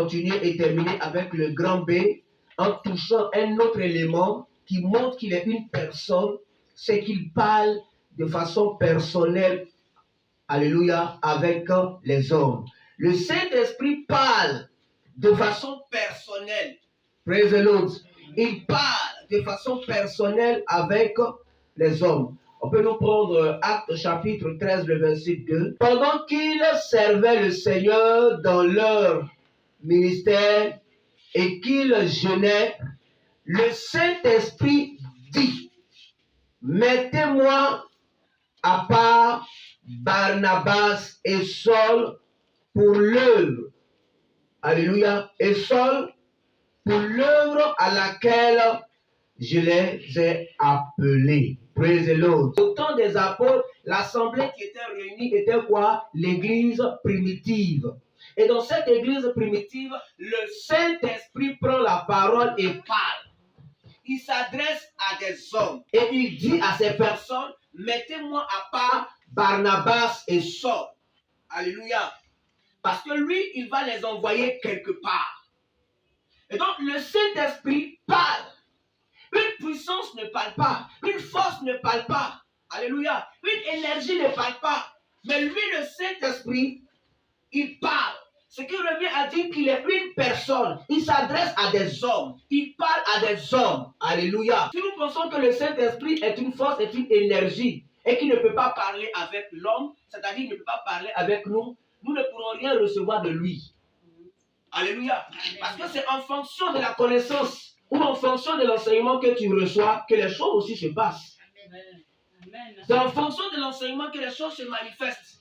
continuer et terminer avec le grand B en touchant un autre élément qui montre qu'il est une personne, c'est qu'il parle de façon personnelle, alléluia, avec les hommes. Le Saint-Esprit parle de façon personnelle. Praise the Lord. Il parle de façon personnelle avec les hommes. On peut nous prendre Actes chapitre 13, le verset 2. Pendant qu'ils servaient le Seigneur dans leur ministère et qu'ils jeûnaient, le Saint-Esprit dit, mettez-moi à part Barnabas et Saul pour l'œuvre. Alléluia. Et Saul pour l'œuvre à laquelle je les ai appelés. Praise the Lord. Au temps des apôtres, l'assemblée qui était réunie était quoi? L'église primitive. Et dans cette église primitive, le Saint-Esprit prend la parole et parle. Il s'adresse à des hommes et il dit à ces personnes, mettez-moi à part Barnabas et Saul. Alléluia. Parce que lui, il va les envoyer quelque part. Et donc, le Saint-Esprit parle. Une puissance ne parle pas. Une force ne parle pas. Alléluia. Une énergie ne parle pas. Mais lui, le Saint-Esprit, il parle. Ce qui revient à dire qu'il est une personne. Il s'adresse à des hommes. Il parle à des hommes. Alléluia. Si nous pensons que le Saint-Esprit est une force, est une énergie, et qu'il ne peut pas parler avec l'homme, c'est-à-dire qu'il ne peut pas parler avec nous, nous ne pourrons rien recevoir de lui. Alléluia. Parce que c'est en fonction de la connaissance ou en fonction de l'enseignement que tu reçois que les choses aussi se passent. C'est en fonction de l'enseignement que les choses se manifestent.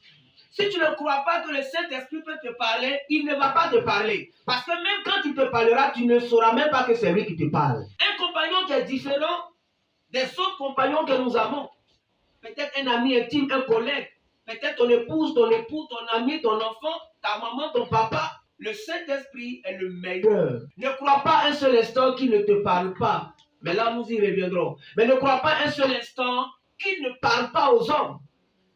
Si tu ne crois pas que le Saint-Esprit peut te parler, il ne va pas te parler. Parce que même quand il te parlera, tu ne sauras même pas que c'est lui qui te parle. Un compagnon qui est différent des autres compagnons que nous avons. Peut-être un ami intime, un collègue. Peut-être ton épouse, ton époux, ton ami, ton enfant, ta maman, ton papa. Le Saint-Esprit est le meilleur. Ne crois pas un seul instant qu'il ne te parle pas. Mais là, nous y reviendrons. Mais ne crois pas un seul instant qu'il ne parle pas aux hommes.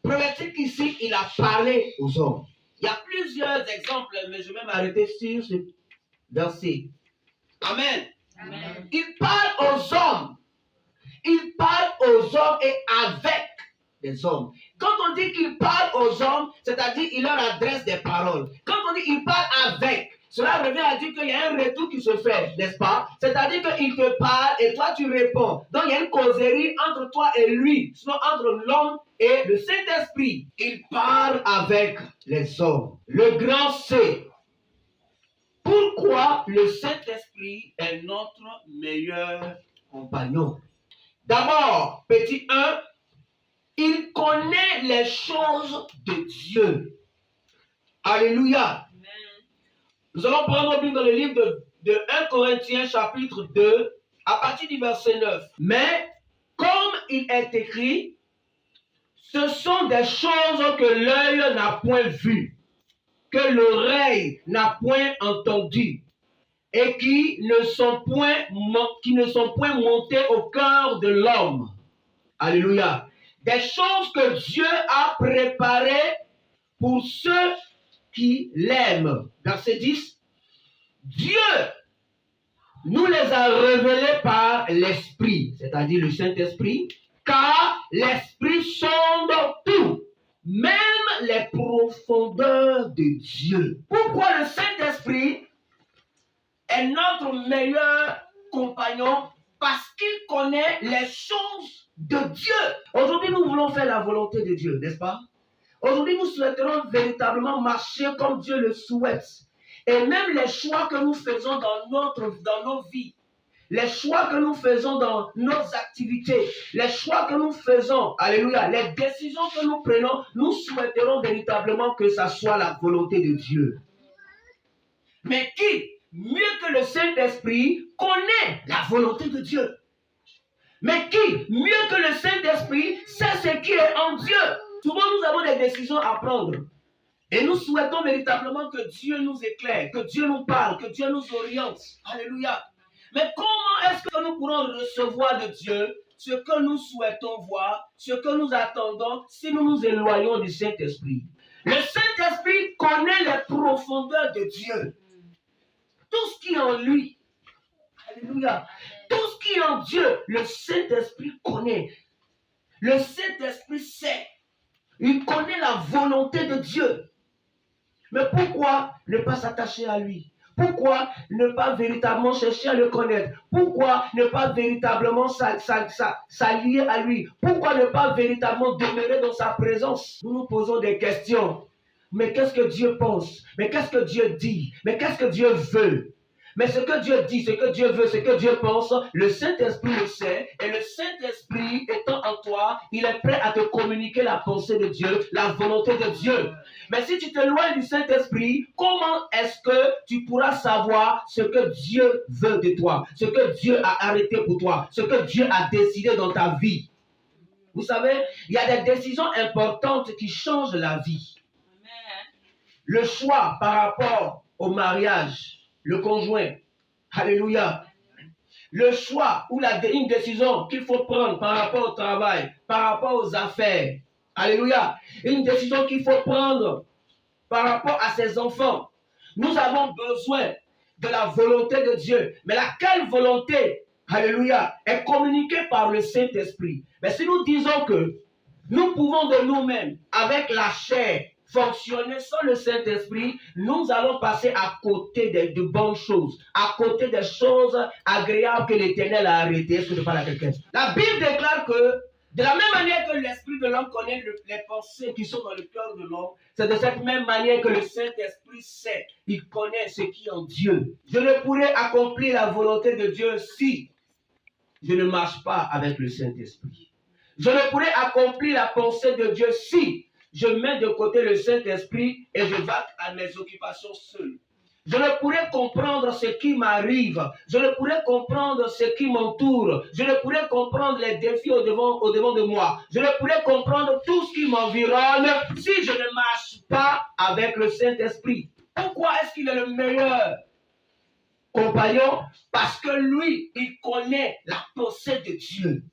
Prophétique ici, il a parlé aux hommes. Il y a plusieurs exemples, mais je vais m'arrêter sur ce verset. Amen. Amen. Il parle aux hommes. Il parle aux hommes et avec des hommes. Quand on dit qu'il parle aux hommes, c'est-à-dire qu'il leur adresse des paroles. Quand on dit qu'il parle avec, cela revient à dire qu'il y a un retour qui se fait, n'est-ce pas? C'est-à-dire qu'il te parle et toi tu réponds. Donc il y a une causerie entre toi et lui, sinon entre l'homme et le Saint-Esprit. Il parle avec les hommes. Le grand C. Pourquoi le Saint-Esprit est notre meilleur compagnon? D'abord, petit 1, il connaît les choses de Dieu. Alléluia. Amen. Nous allons prendre dans le livre de 1 Corinthiens chapitre 2 à partir du verset 9. Mais comme il est écrit, ce sont des choses que l'œil n'a point vues, que l'oreille n'a point entendues, et qui ne sont point montées au cœur de l'homme. Alléluia. Des choses que Dieu a préparées pour ceux qui l'aiment. Verset 10. Dieu nous les a révélées par l'Esprit, c'est-à-dire le Saint-Esprit, car l'Esprit sonde tout, même les profondeurs de Dieu. Pourquoi le Saint-Esprit est notre meilleur compagnon? Parce qu'il connaît les choses de Dieu. Aujourd'hui, nous voulons faire la volonté de Dieu, n'est-ce pas? Aujourd'hui, nous souhaiterons véritablement marcher comme Dieu le souhaite. Et même les choix que nous faisons dans nos vies, les choix que nous faisons dans nos activités, les choix que nous faisons, alléluia, les décisions que nous prenons, nous souhaiterons véritablement que ça soit la volonté de Dieu. Mais qui, mieux que le Saint-Esprit, connaît la volonté de Dieu? Mais qui, mieux que le Saint-Esprit, sait ce qui est en Dieu? Souvent, nous avons des décisions à prendre. Et nous souhaitons véritablement que Dieu nous éclaire, que Dieu nous parle, que Dieu nous oriente. Alléluia. Mais comment est-ce que nous pourrons recevoir de Dieu ce que nous souhaitons voir, ce que nous attendons, si nous nous éloignons du Saint-Esprit? Le Saint-Esprit connaît les profondeurs de Dieu. tout ce qui est en lui. Alléluia. Tout ce qui est en Dieu, le Saint-Esprit connaît. Le Saint-Esprit sait. Il connaît la volonté de Dieu. Mais pourquoi ne pas s'attacher à lui? Pourquoi ne pas véritablement chercher à le connaître? Pourquoi ne pas véritablement s'allier à lui? Pourquoi ne pas véritablement demeurer dans sa présence? Nous nous posons des questions. Mais qu'est-ce que Dieu pense? Mais qu'est-ce que Dieu dit? Mais qu'est-ce que Dieu veut? Mais ce que Dieu dit, ce que Dieu veut, ce que Dieu pense, le Saint-Esprit le sait. Et le Saint-Esprit étant en toi, il est prêt à te communiquer la pensée de Dieu, la volonté de Dieu. Mais si tu t'éloignes du Saint-Esprit, comment est-ce que tu pourras savoir ce que Dieu veut de toi, ce que Dieu a arrêté pour toi, ce que Dieu a décidé dans ta vie? Vous savez, il y a des décisions importantes qui changent la vie. Le choix par rapport au mariage, le conjoint, alléluia. Le choix ou une décision qu'il faut prendre par rapport au travail, par rapport aux affaires, alléluia. Une décision qu'il faut prendre par rapport à ses enfants. Nous avons besoin de la volonté de Dieu. Mais laquelle volonté, alléluia, est communiquée par le Saint-Esprit. Mais si nous disons que nous pouvons de nous-mêmes, avec la chair, fonctionner sans le Saint-Esprit, nous allons passer à côté de bonnes choses, à côté des choses agréables que l'Éternel a arrêtées. Est-ce que je parle à quelqu'un? La Bible déclare que de la même manière que l'esprit de l'homme connaît les pensées qui sont dans le cœur de l'homme, c'est de cette même manière que le Saint-Esprit sait, il connaît ce qui est en Dieu. Je ne pourrai accomplir la volonté de Dieu si je ne marche pas avec le Saint-Esprit. Je ne pourrai accomplir la pensée de Dieu si je mets de côté le Saint-Esprit et je vais à mes occupations seul. Je ne pourrai comprendre ce qui m'arrive. Je ne pourrai comprendre ce qui m'entoure. Je ne pourrai comprendre les défis au devant de moi. Je ne pourrai comprendre tout ce qui m'environne si je ne marche pas avec le Saint-Esprit. Pourquoi est-ce qu'il est le meilleur compagnon? Parce que lui, il connaît la pensée de Dieu.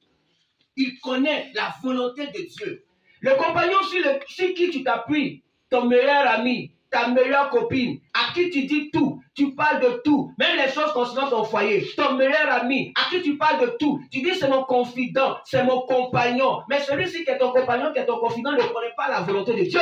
Il connaît la volonté de Dieu. Le compagnon sur qui tu t'appuies, ton meilleur ami, ta meilleure copine, à qui tu dis tout, tu parles de tout, même les choses concernant ton foyer, ton meilleur ami, à qui tu parles de tout, tu dis c'est mon confident, c'est mon compagnon, mais celui-ci qui est ton compagnon, qui est ton confident, ne connaît pas la volonté de Dieu.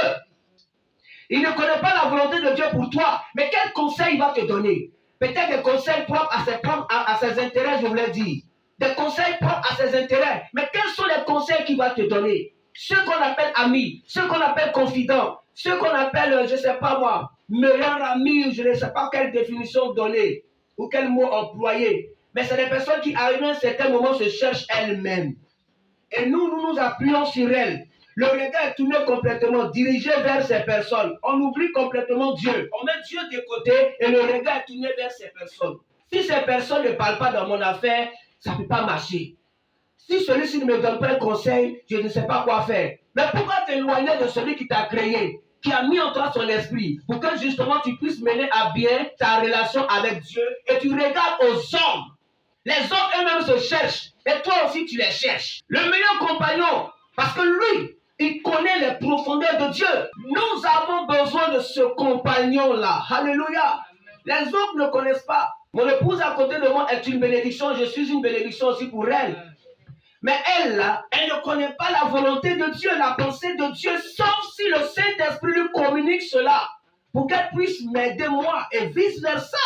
Il ne connaît pas la volonté de Dieu pour toi, mais quel conseil il va te donner? Peut-être des conseils propres à ses intérêts, je voulais dire. Des conseils propres à ses intérêts, mais quels sont les conseils qu'il va te donner? Ceux qu'on appelle amis, ceux qu'on appelle confidents, ceux qu'on appelle, je ne sais pas moi, meilleur ami, je ne sais pas quelle définition donner, ou quel mot employer. Mais c'est des personnes qui, arrivent à un certain moment, se cherchent elles-mêmes. Et nous nous appuyons sur elles. Le regard est tourné complètement, dirigé vers ces personnes. On oublie complètement Dieu. On met Dieu de côté et le regard est tourné vers ces personnes. Si ces personnes ne parlent pas dans mon affaire, ça ne peut pas marcher. Si celui-ci ne me donne pas un conseil, je ne sais pas quoi faire. Mais pourquoi t'éloigner de celui qui t'a créé, qui a mis en toi son esprit, pour que justement tu puisses mener à bien ta relation avec Dieu et tu regardes aux hommes. Les hommes eux-mêmes se cherchent et toi aussi tu les cherches. Le meilleur compagnon, parce que lui, il connaît les profondeurs de Dieu. Nous avons besoin de ce compagnon-là. Alléluia. Les autres ne connaissent pas. Mon épouse à côté de moi est une bénédiction. Je suis une bénédiction aussi pour elle. Mais elle, là, elle ne connaît pas la volonté de Dieu, la pensée de Dieu, sauf si le Saint-Esprit lui communique cela, pour qu'elle puisse m'aider moi et vice-versa.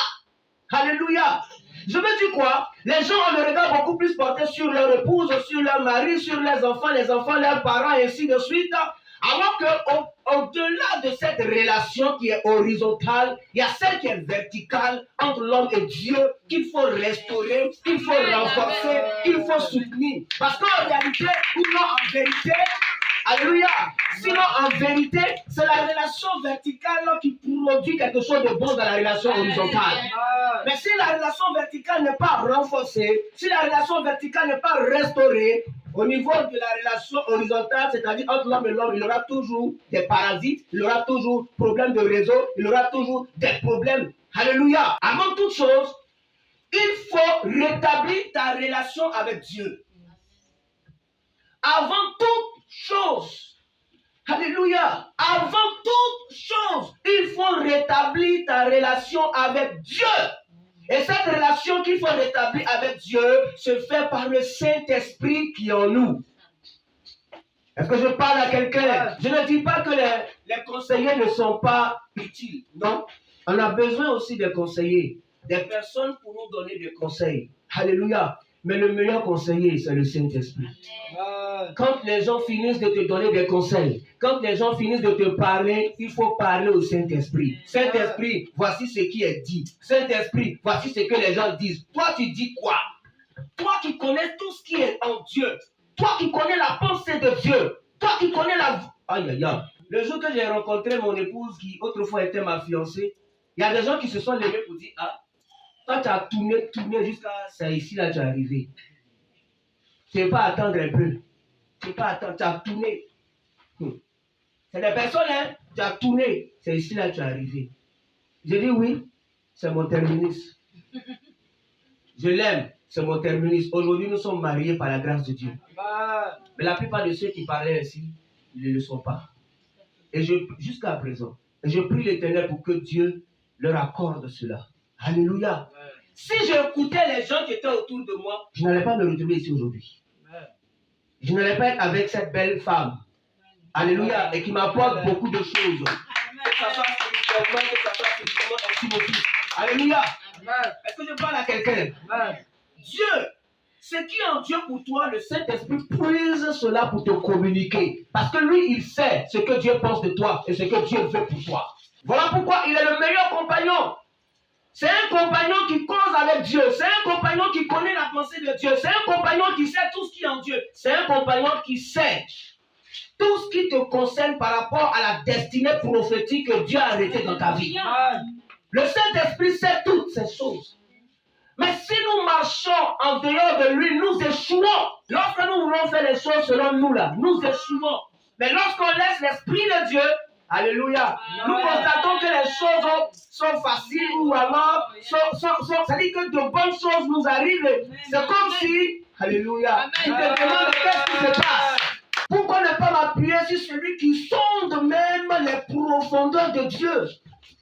Alléluia. Je veux dire quoi? Les gens ont le regard beaucoup plus porté sur leur épouse, sur leur mari, sur les enfants, leurs parents, et ainsi de suite. Alors qu'au-delà de cette relation qui est horizontale, il y a celle qui est verticale entre l'homme et Dieu, qu'il faut restaurer, qu'il faut renforcer, qu'il faut soutenir. Parce qu'en réalité, ou non en vérité, alléluia, sinon en vérité, c'est la relation verticale qui produit quelque chose de bon dans la relation horizontale. Mais si la relation verticale n'est pas renforcée, si la relation verticale n'est pas restaurée, au niveau de la relation horizontale, c'est-à-dire entre l'homme et l'homme, il aura toujours des parasites, il aura toujours problèmes de réseau, il aura toujours des problèmes. Alléluia. Avant toute chose, il faut rétablir ta relation avec Dieu. Avant toute chose, alléluia, avant toute chose, il faut rétablir ta relation avec Dieu. Et cette relation qu'il faut rétablir avec Dieu se fait par le Saint-Esprit qui est en nous. Est-ce que je parle à quelqu'un? Je ne dis pas que les conseillers ne sont pas utiles. Non. On a besoin aussi des conseillers, des personnes pour nous donner des conseils. Alléluia. Mais le meilleur conseiller, c'est le Saint-Esprit. Quand les gens finissent de te donner des conseils, quand les gens finissent de te parler, il faut parler au Saint-Esprit. Saint-Esprit, voici ce qui est dit. Saint-Esprit, voici ce que les gens disent. Toi, tu dis quoi? Toi qui connais tout ce qui est en Dieu. Toi qui connais la pensée de Dieu. Toi qui connais la... Aïe, aïe, aïe. Le jour que j'ai rencontré mon épouse qui autrefois était ma fiancée, il y a des gens qui se sont levés pour dire, ah, toi tu as tourné jusqu'à c'est ici là tu es arrivé. Tu ne peux pas attendre un peu. Tu ne peux pas attendre, tu as tourné. C'est des personnes, hein, tu as tourné, c'est ici là tu es arrivé. J'ai dit oui, c'est mon terminus. Je l'aime, c'est mon terminus. Aujourd'hui, nous sommes mariés par la grâce de Dieu. Mais la plupart de ceux qui parlaient ainsi, ils ne le sont pas. Et jusqu'à présent, je prie l'Éternel pour que Dieu leur accorde cela. Alléluia. Si j'écoutais les gens qui étaient autour de moi, je n'allais pas me retrouver ici aujourd'hui. Je n'allais pas être avec cette belle femme. Alléluia. Et qui m'apporte beaucoup de choses. Que ça soit spirituellement, que ça soit physiquement, ainsi de suite. Alléluia. Est-ce que je parle à quelqu'un? Dieu, ce qui est en Dieu pour toi, le Saint-Esprit puise cela pour te communiquer. Parce que lui, il sait ce que Dieu pense de toi et ce que Dieu veut pour toi. Voilà pourquoi il est le meilleur compagnon. C'est un compagnon qui cause avec Dieu. C'est un compagnon qui connaît la pensée de Dieu. C'est un compagnon qui sait tout ce qui est en Dieu. C'est un compagnon qui sait tout ce qui te concerne par rapport à la destinée prophétique que Dieu a arrêtée dans ta vie. Le Saint-Esprit sait toutes ces choses. Mais si nous marchons en dehors de lui, nous échouons. Lorsque nous voulons faire les choses selon nous, là, nous échouons. Mais lorsqu'on laisse l'Esprit de Dieu, alléluia, nous constatons que les choses sont faciles ou alors, ça dit que de bonnes choses nous arrivent. C'est comme si, alléluia, il te demande qu'est-ce qui se passe. Pourquoi ne pas m'appuyer sur celui qui sonde même les profondeurs de Dieu?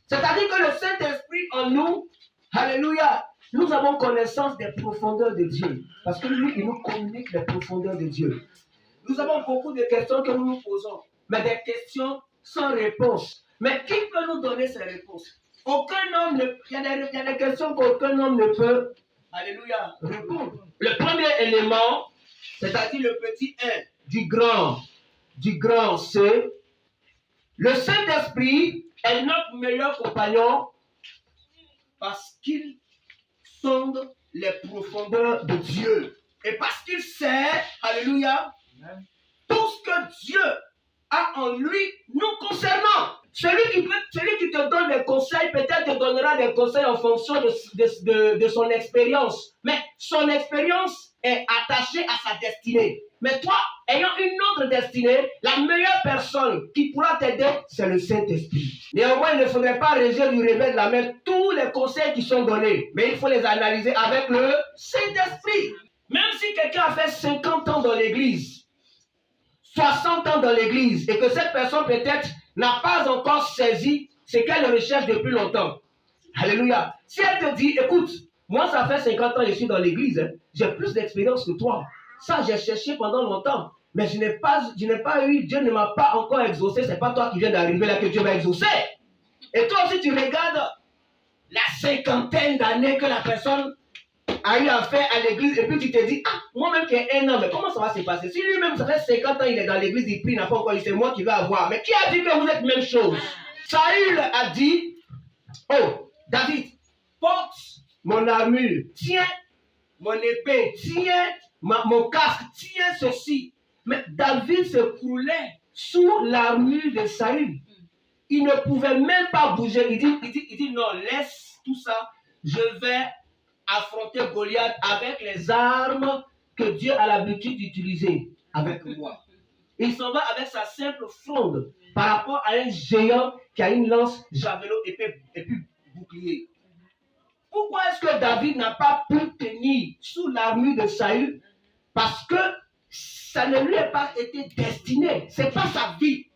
C'est-à-dire que le Saint-Esprit en nous, alléluia, nous avons connaissance des profondeurs de Dieu. Parce que lui, il nous communique les profondeurs de Dieu. Nous avons beaucoup de questions que nous nous posons, mais des questions sans réponse. Mais qui peut nous donner ces réponses? Aucun homme ne... Il y a des questions qu'aucun homme ne peut, alléluia, répondre. Le premier élément, c'est-à-dire le petit 1 du grand C, le Saint-Esprit est notre meilleur compagnon parce qu'il sonde les profondeurs de Dieu. Et parce qu'il sait, alléluia, tout ce que Dieu a en lui nous concernant. Celui qui te donne des conseils, peut-être te donnera des conseils en fonction de son expérience. Mais son expérience est attachée à sa destinée. Mais toi, ayant une autre destinée, la meilleure personne qui pourra t'aider, c'est le Saint-Esprit. Néanmoins, il ne faudrait pas réger du revers de la main tous les conseils qui sont donnés. Mais il faut les analyser avec le Saint-Esprit. Même si quelqu'un a fait 50 ans dans l'église, 60 ans dans l'église, et que cette personne peut-être n'a pas encore saisi ce qu'elle recherche depuis longtemps. Alléluia. Si elle te dit, écoute, moi ça fait 50 ans que je suis dans l'église, hein, j'ai plus d'expérience que toi. Ça, j'ai cherché pendant longtemps. Mais je n'ai pas eu, Dieu ne m'a pas encore exaucé. Ce n'est pas toi qui viens d'arriver là que Dieu va exaucer. Et toi aussi, tu regardes la cinquantaine d'années que la personne a eu à faire à l'église. Et puis tu te dis, ah, moi-même qui ai un an, mais comment ça va se passer? Si lui-même, ça fait 50 ans, il est dans l'église, il prie, il n'a pas encore eu, c'est moi qui vais avoir. Mais qui a dit que vous êtes même chose? Saül a dit, oh, David, porte mon armure, tiens mon épée, tiens mon casque, tiens ceci. Mais David se croulait sous l'armure de Saül. Il ne pouvait même pas bouger. Il dit non, laisse tout ça. Je vais affronter Goliath avec les armes que Dieu a l'habitude d'utiliser avec moi. Il s'en va avec sa simple fronde par rapport à un géant qui a une lance, javelot, épée et puis bouclier. Pourquoi est-ce que David n'a pas pu tenir sous l'armure de Saül? Parce que ça ne lui a pas été destiné. Ce n'est pas sa vie.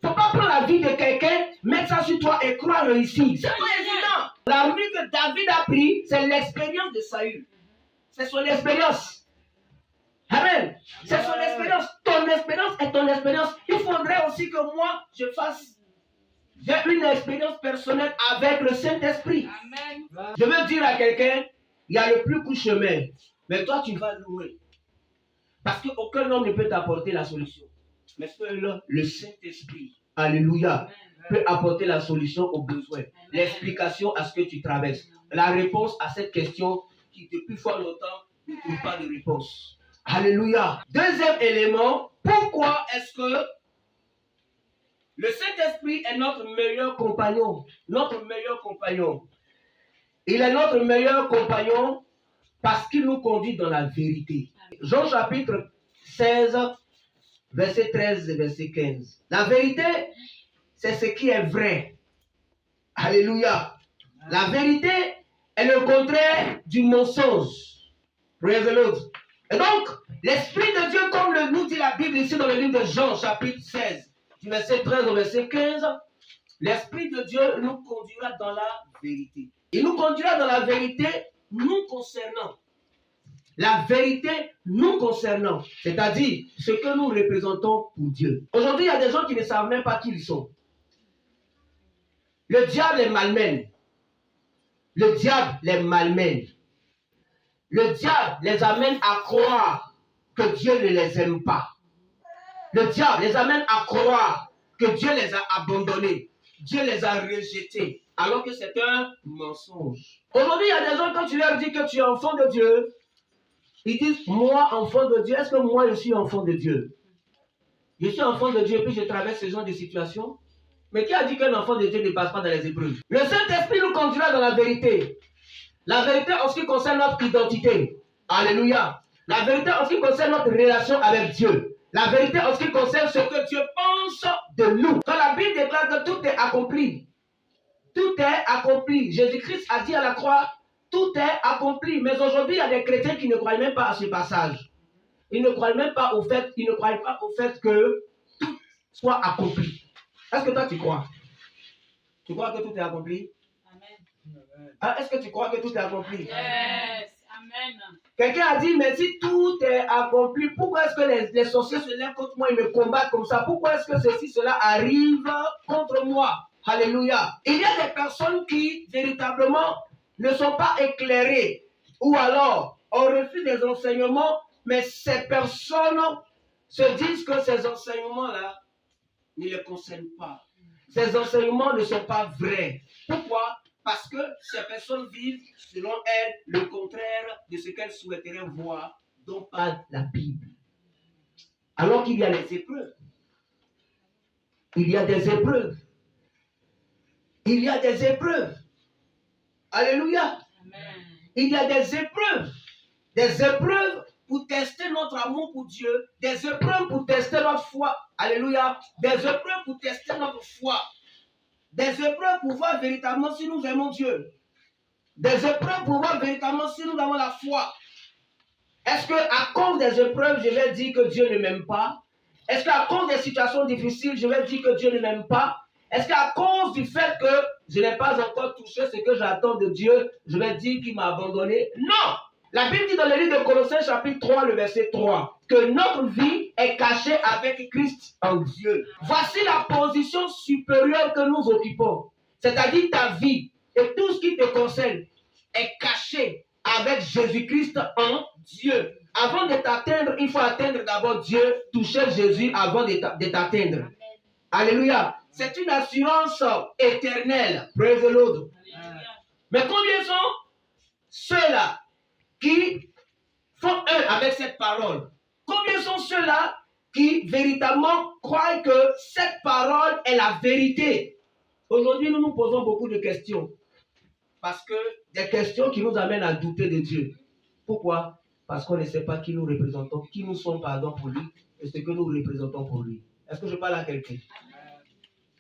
ne faut pas prendre la vie de quelqu'un, mettre ça sur toi et croire réussir. C'est pas évident. La rue que David a pris, c'est l'expérience de Saül. C'est son expérience. Amen. C'est son expérience. Ton expérience est ton expérience. Il faudrait aussi que moi, je fasse une expérience personnelle avec le Saint-Esprit. Amen. Je veux dire à quelqu'un, il y a le plus court chemin, mais toi, tu vas louer. Parce qu'aucun homme ne peut t'apporter la solution. Mais seul le Saint-Esprit, alléluia, peut apporter la solution aux besoins, l'explication à ce que tu traverses, la réponse à cette question qui depuis fort longtemps ne trouve pas de réponse. Alléluia. Deuxième élément, pourquoi est-ce que le Saint-Esprit est notre meilleur compagnon? Notre meilleur compagnon. Il est notre meilleur compagnon parce qu'il nous conduit dans la vérité. Jean chapitre 16, verset 13 et verset 15. La vérité, c'est ce qui est vrai. Alléluia. La vérité est le contraire du mensonge. Praise the Lord. Et donc, l'Esprit de Dieu, comme nous dit la Bible ici dans le livre de Jean, chapitre 16, du verset 13 au verset 15, l'Esprit de Dieu nous conduira dans la vérité. Il nous conduira dans la vérité nous concernant. La vérité nous concernant, c'est-à-dire ce que nous représentons pour Dieu. Aujourd'hui, il y a des gens qui ne savent même pas qui ils sont. Le diable les malmène. Le diable les malmène. Le diable les amène à croire que Dieu ne les aime pas. Le diable les amène à croire que Dieu les a abandonnés. Dieu les a rejetés. Alors que c'est un mensonge. Aujourd'hui, il y a des gens, quand tu leur dis que tu es enfant de Dieu, ils disent, moi, enfant de Dieu, est-ce que moi, je suis enfant de Dieu? Je suis enfant de Dieu, puis je traverse ce genre de situation. Mais qui a dit qu'un enfant de Dieu ne passe pas dans les épreuves? Le Saint-Esprit nous conduira dans la vérité. La vérité en ce qui concerne notre identité. Alléluia. La vérité en ce qui concerne notre relation avec Dieu. La vérité en ce qui concerne ce que Dieu pense de nous. Quand la Bible déclare que tout est accompli. Tout est accompli. Jésus-Christ a dit à la croix, tout est accompli. Mais aujourd'hui, il y a des chrétiens qui ne croient même pas à ce passage. Ils ne croient même pas au fait, que tout soit accompli. Est-ce que toi tu crois? Tu crois que tout est accompli? Amen. Ah, est-ce que tu crois que tout est accompli? Yes. Amen. Quelqu'un a dit, mais si tout est accompli, pourquoi est-ce que les sorciers se lèvent contre moi et me combattent comme ça? Pourquoi est-ce que ceci, cela arrive contre moi? Alléluia. Il y a des personnes qui, véritablement, ne sont pas éclairées. Ou alors, on refuse des enseignements, mais ces personnes se disent que ces enseignements-là ne les concernent pas. Ces enseignements ne sont pas vrais. Pourquoi? Parce que ces personnes vivent, selon elles, le contraire de ce qu'elles souhaiteraient voir, dont parle la Bible. Alors qu'il y a les épreuves. Il y a des épreuves. Il y a des épreuves. Alléluia. Amen. Il y a des épreuves. Des épreuves pour tester notre amour pour Dieu. Des épreuves pour tester notre foi. Alléluia. Des épreuves pour tester notre foi. Des épreuves pour voir véritablement si nous aimons Dieu. Des épreuves pour voir véritablement si nous avons la foi. Est-ce qu'à cause des épreuves, je vais dire que Dieu ne m'aime pas? Est-ce qu'à cause des situations difficiles, je vais dire que Dieu ne m'aime pas? Est-ce qu'à cause du fait que je n'ai pas encore touché ce que j'attends de Dieu, je vais dire qu'il m'a abandonné? Non! La Bible dit dans le livre de Colossiens chapitre 3, le verset 3, que notre vie est cachée avec Christ en Dieu. Voici la position supérieure que nous occupons. C'est-à-dire ta vie et tout ce qui te concerne est caché avec Jésus-Christ en Dieu. Avant de t'atteindre, il faut atteindre d'abord Dieu, toucher Jésus avant de t'atteindre. Alléluia. C'est une assurance éternelle. Praise the Lord. Mais combien sont ceux-là qui font un avec cette parole? Combien sont ceux-là qui véritablement croient que cette parole est la vérité? Aujourd'hui, nous nous posons beaucoup de questions. Parce que des questions qui nous amènent à douter de Dieu. Pourquoi? Parce qu'on ne sait pas qui nous représentons, qui nous sommes, pardon, pour lui, et ce que nous représentons pour lui. Est-ce que je parle à quelqu'un?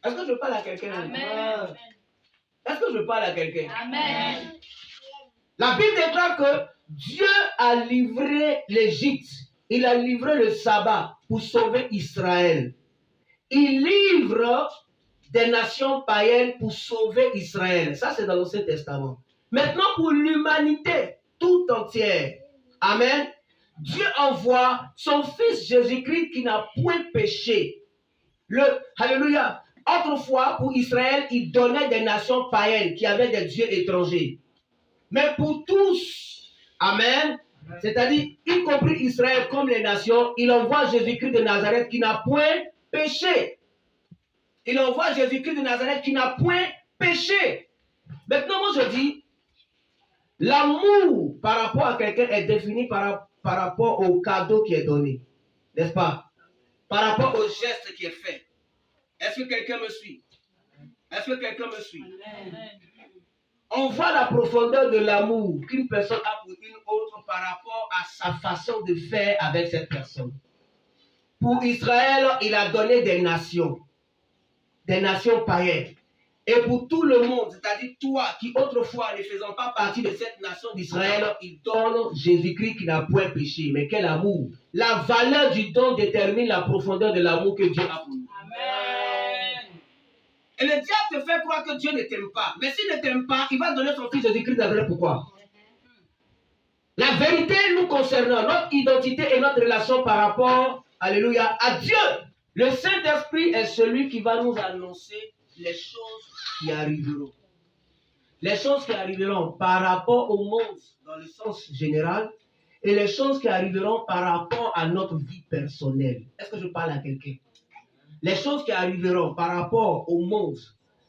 Est-ce que je parle à quelqu'un? Amen. Est-ce que je parle à quelqu'un? Amen. La Bible déclare que Dieu a livré l'Égypte. Il a livré le sabbat pour sauver Israël. il livre des nations païennes pour sauver Israël. Ça, c'est dans l'Ancien Testament. Maintenant, pour l'humanité tout entière, amen, Dieu envoie son Fils Jésus-Christ qui n'a point péché. Alléluia. Autrefois, pour Israël, il donnait des nations païennes qui avaient des dieux étrangers. Mais pour tous, amen, c'est-à-dire, y compris Israël comme les nations, il envoie Jésus-Christ de Nazareth qui n'a point péché. Il envoie Jésus-Christ de Nazareth qui n'a point péché. Maintenant, moi je dis, l'amour par rapport à quelqu'un est défini par rapport au cadeau qui est donné. N'est-ce pas? Par rapport au geste qui est fait. Est-ce que quelqu'un me suit? Est-ce que quelqu'un me suit? Amen. On voit la profondeur de l'amour qu'une personne a pour une autre par rapport à sa façon de faire avec cette personne. Pour Israël, il a donné des nations païennes. Et pour tout le monde, c'est-à-dire toi qui autrefois ne faisant pas partie de cette nation d'Israël, il donne Jésus-Christ qui n'a point péché. Mais quel amour! La valeur du don détermine la profondeur de l'amour que Dieu a pour nous. Amen. Et le diable te fait croire que Dieu ne t'aime pas. Mais s'il ne t'aime pas, il va donner son fils Jésus-Christ d'Azareth. Pourquoi? La vérité nous concernant, notre identité et notre relation par rapport, alléluia, à Dieu. Le Saint-Esprit est celui qui va nous annoncer les choses qui arriveront. Les choses qui arriveront par rapport au monde dans le sens général et les choses qui arriveront par rapport à notre vie personnelle. Est-ce que je parle à quelqu'un? Les choses qui arriveront par rapport au monde,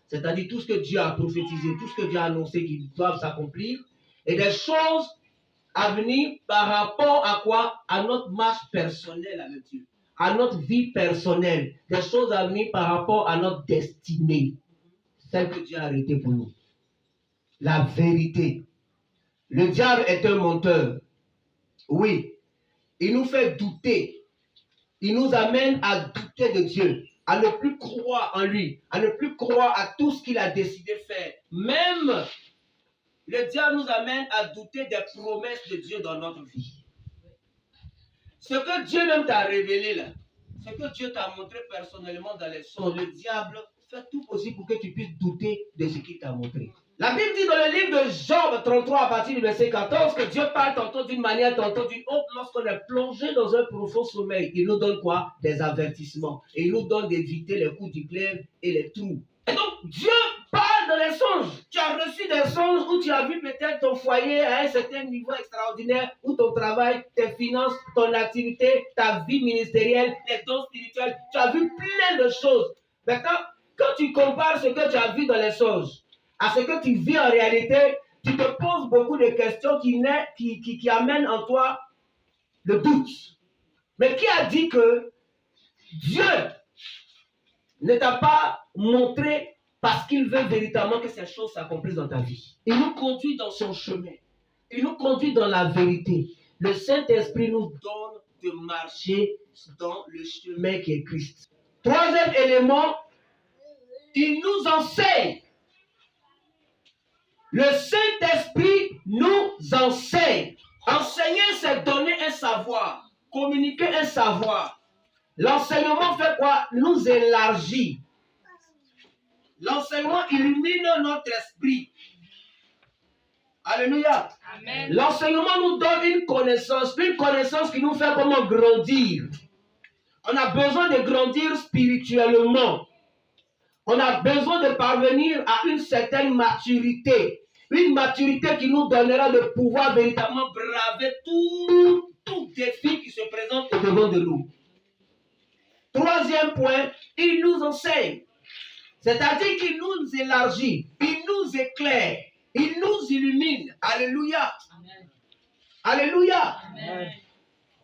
c'est-à-dire tout ce que Dieu a prophétisé, tout ce que Dieu a annoncé qui doivent s'accomplir, et des choses à venir par rapport à quoi? À notre marche personnelle avec Dieu, à notre vie personnelle, des choses à venir par rapport à notre destinée, celle que Dieu a arrêtée pour nous. La vérité. Le diable est un menteur. Oui, il nous fait douter. Il nous amène à douter de Dieu, à ne plus croire en lui, à ne plus croire à tout ce qu'il a décidé de faire. Même le diable nous amène à douter des promesses de Dieu dans notre vie. Ce que Dieu même t'a révélé là, ce que Dieu t'a montré personnellement dans les songes, le diable fait tout possible pour que tu puisses douter de ce qu'il t'a montré. La Bible dit dans le livre de Job 33 à partir du verset 14 que Dieu parle tantôt d'une manière, tantôt d'une autre. Lorsqu'on est plongé dans un profond sommeil, il nous donne quoi? Des avertissements. Et il nous donne d'éviter les coups du glaive et les trous. Et donc Dieu parle dans les songes. Tu as reçu des songes où tu as vu peut-être ton foyer à un certain niveau extraordinaire, ou ton travail, tes finances, ton activité, ta vie ministérielle, les dons spirituels. Tu as vu plein de choses. Maintenant, quand tu compares ce que tu as vu dans les songes à ce que tu vis en réalité, tu te poses beaucoup de questions qui amènent en toi le doute. Mais qui a dit que Dieu ne t'a pas montré parce qu'il veut véritablement que ces choses s'accomplissent dans ta vie? Il nous conduit dans son chemin. Il nous conduit dans la vérité. Le Saint-Esprit nous donne de marcher dans le chemin qui est Christ. Troisième élément, il nous enseigne. Le Saint-Esprit nous enseigne. Enseigner, c'est donner un savoir, communiquer un savoir. L'enseignement fait quoi? Nous élargit. L'enseignement illumine notre esprit. Alléluia. Amen. L'enseignement nous donne une connaissance qui nous fait comment grandir. On a besoin de grandir spirituellement. On a besoin de parvenir à une certaine maturité. Une maturité qui nous donnera de pouvoir véritablement braver tout défi qui se présente au devant de nous. Troisième point, il nous enseigne. C'est-à-dire qu'il nous élargit, il nous éclaire, il nous illumine. Alléluia. Amen. Alléluia. Amen.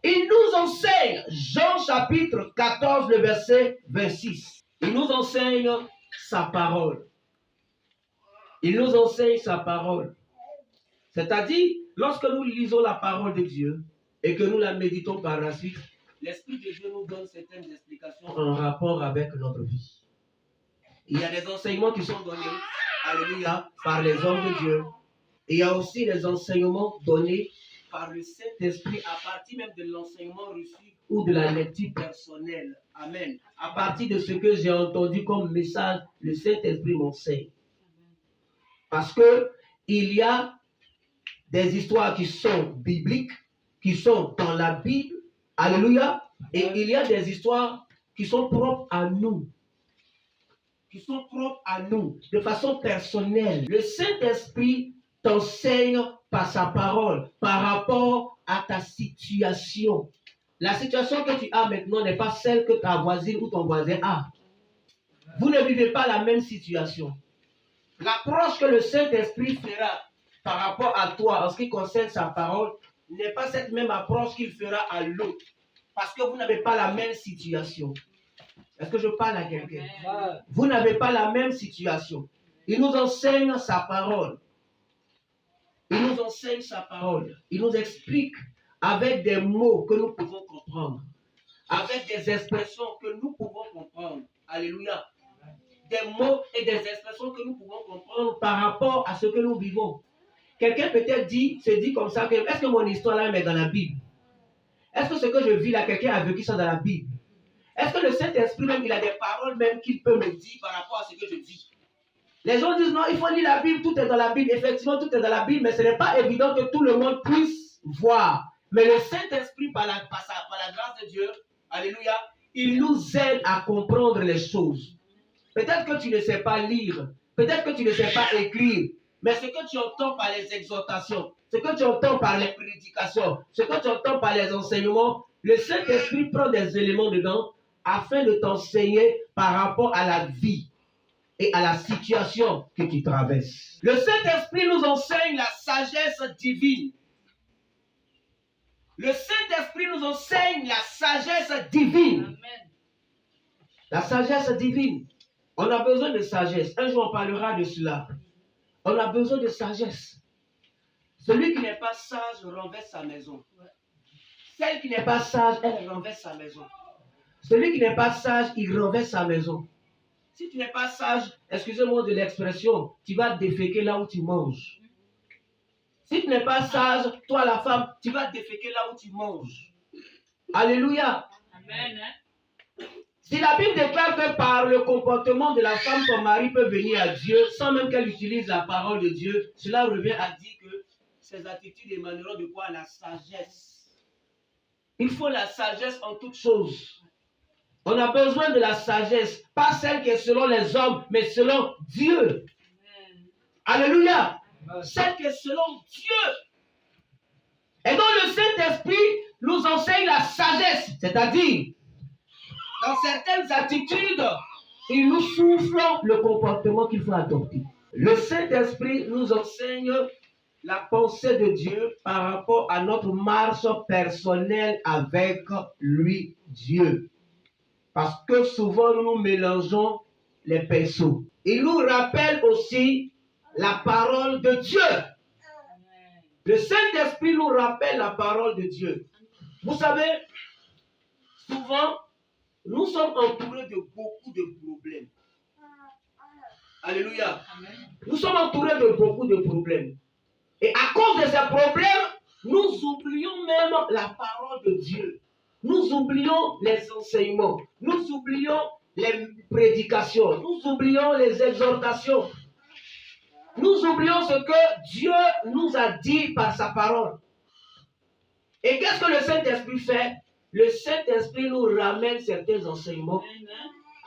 Il nous enseigne. Jean chapitre 14, le verset 26. Il nous enseigne sa parole. Il nous enseigne sa parole. C'est-à-dire, lorsque nous lisons la parole de Dieu et que nous la méditons par la suite, l'Esprit de Dieu nous donne certaines explications en rapport avec notre vie. Il y a des enseignements qui sont donnés, alléluia, par les hommes de Dieu. Et il y a aussi des enseignements donnés, par le Saint-Esprit à partir même de l'enseignement reçu ou de la lecture personnelle. Amen. À partir de ce que j'ai entendu comme message, le Saint-Esprit m'enseigne. Parce que il y a des histoires qui sont bibliques, qui sont dans la Bible. Alléluia. Et il y a des histoires qui sont propres à nous. Qui sont propres à nous, de façon personnelle. Le Saint-Esprit t'enseigne par sa parole, par rapport à ta situation. La situation que tu as maintenant n'est pas celle que ta voisine ou ton voisin a. Vous ne vivez pas la même situation. L'approche que le Saint-Esprit fera par rapport à toi en ce qui concerne sa parole n'est pas cette même approche qu'il fera à l'autre. Parce que vous n'avez pas la même situation. Est-ce que je parle à quelqu'un? Vous n'avez pas la même situation. Il nous enseigne sa parole. Il nous enseigne sa parole. Il nous explique avec des mots que nous pouvons comprendre. Avec des expressions que nous pouvons comprendre. Alléluia. Des mots et des expressions que nous pouvons comprendre par rapport à ce que nous vivons. Quelqu'un peut-être se dit comme ça, est-ce que mon histoire là est dans la Bible? Est-ce que ce que je vis là, quelqu'un a vécu ça dans la Bible? Est-ce que le Saint-Esprit même, il a des paroles même qu'il peut me dire par rapport à ce que je vis? Les gens disent non, il faut lire la Bible, tout est dans la Bible. Effectivement, tout est dans la Bible, mais ce n'est pas évident que tout le monde puisse voir. Mais le Saint-Esprit, par la grâce de Dieu, alléluia, il nous aide à comprendre les choses. Peut-être que tu ne sais pas lire, peut-être que tu ne sais pas écrire, mais ce que tu entends par les exhortations, ce que tu entends par les prédications, ce que tu entends par les enseignements, le Saint-Esprit prend des éléments dedans afin de t'enseigner par rapport à la vie et à la situation que tu traverses. Le Saint-Esprit nous enseigne la sagesse divine. Le Saint-Esprit nous enseigne la sagesse divine. Amen. La sagesse divine. On a besoin de sagesse. Un jour, on parlera de cela. On a besoin de sagesse. Celui qui n'est pas sage renverse sa maison. Celle qui n'est pas sage, elle renverse sa maison. Celui qui n'est pas sage, il renverse sa maison. Si tu n'es pas sage, excusez-moi de l'expression, tu vas déféquer là où tu manges. Si tu n'es pas sage, toi la femme, tu vas déféquer là où tu manges. Alléluia. Amen. Si la Bible déclare que par le comportement de la femme, son mari peut venir à Dieu sans même qu'elle utilise la parole de Dieu, cela revient à dire que ces attitudes émaneront de quoi? La sagesse. Il faut la sagesse en toutes choses. On a besoin de la sagesse, pas celle qui est selon les hommes, mais selon Dieu. Amen. Alléluia. Celle qui est selon Dieu. Et donc le Saint-Esprit nous enseigne la sagesse, c'est-à-dire, dans certaines attitudes, il nous souffle le comportement qu'il faut adopter. Le Saint-Esprit nous enseigne la pensée de Dieu par rapport à notre marche personnelle avec lui, Dieu. Parce que souvent nous mélangeons les pinceaux. Il nous rappelle aussi la parole de Dieu. Amen. Le Saint-Esprit nous rappelle la parole de Dieu. Vous savez, souvent, nous sommes entourés de beaucoup de problèmes. Alléluia. Amen. Nous sommes entourés de beaucoup de problèmes. Et à cause de ces problèmes, nous oublions même la parole de Dieu. Nous oublions les enseignements. Nous oublions les prédications. Nous oublions les exhortations. Nous oublions ce que Dieu nous a dit par sa parole. Et qu'est-ce que le Saint-Esprit fait? Le Saint-Esprit nous ramène certains enseignements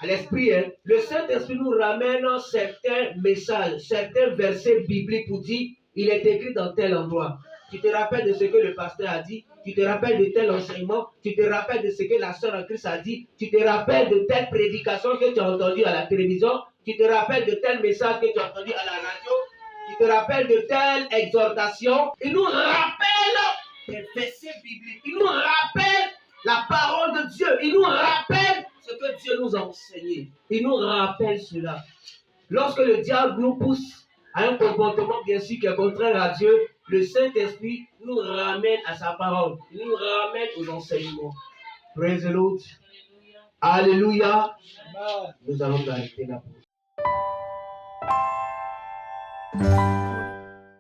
à l'esprit. Le Saint-Esprit nous ramène certains messages, certains versets bibliques pour dire il est écrit dans tel endroit. Tu te rappelles de ce que le pasteur a dit, tu te rappelles de tel enseignement, tu te rappelles de ce que la sœur en Christ a dit, tu te rappelles de telle prédication que tu as entendue à la télévision, tu te rappelles de tel message que tu as entendu à la radio, tu te rappelles de telle exhortation. Il nous rappelle des versets bibliques, il nous rappelle la parole de Dieu, il nous rappelle ce que Dieu nous a enseigné. Il nous rappelle cela. Lorsque le diable nous pousse à un comportement bien sûr qui est contraire à Dieu, le Saint-Esprit nous ramène à sa parole. Il nous ramène aux enseignements. Praise the Lord. Alléluia. Nous allons arrêter la pause.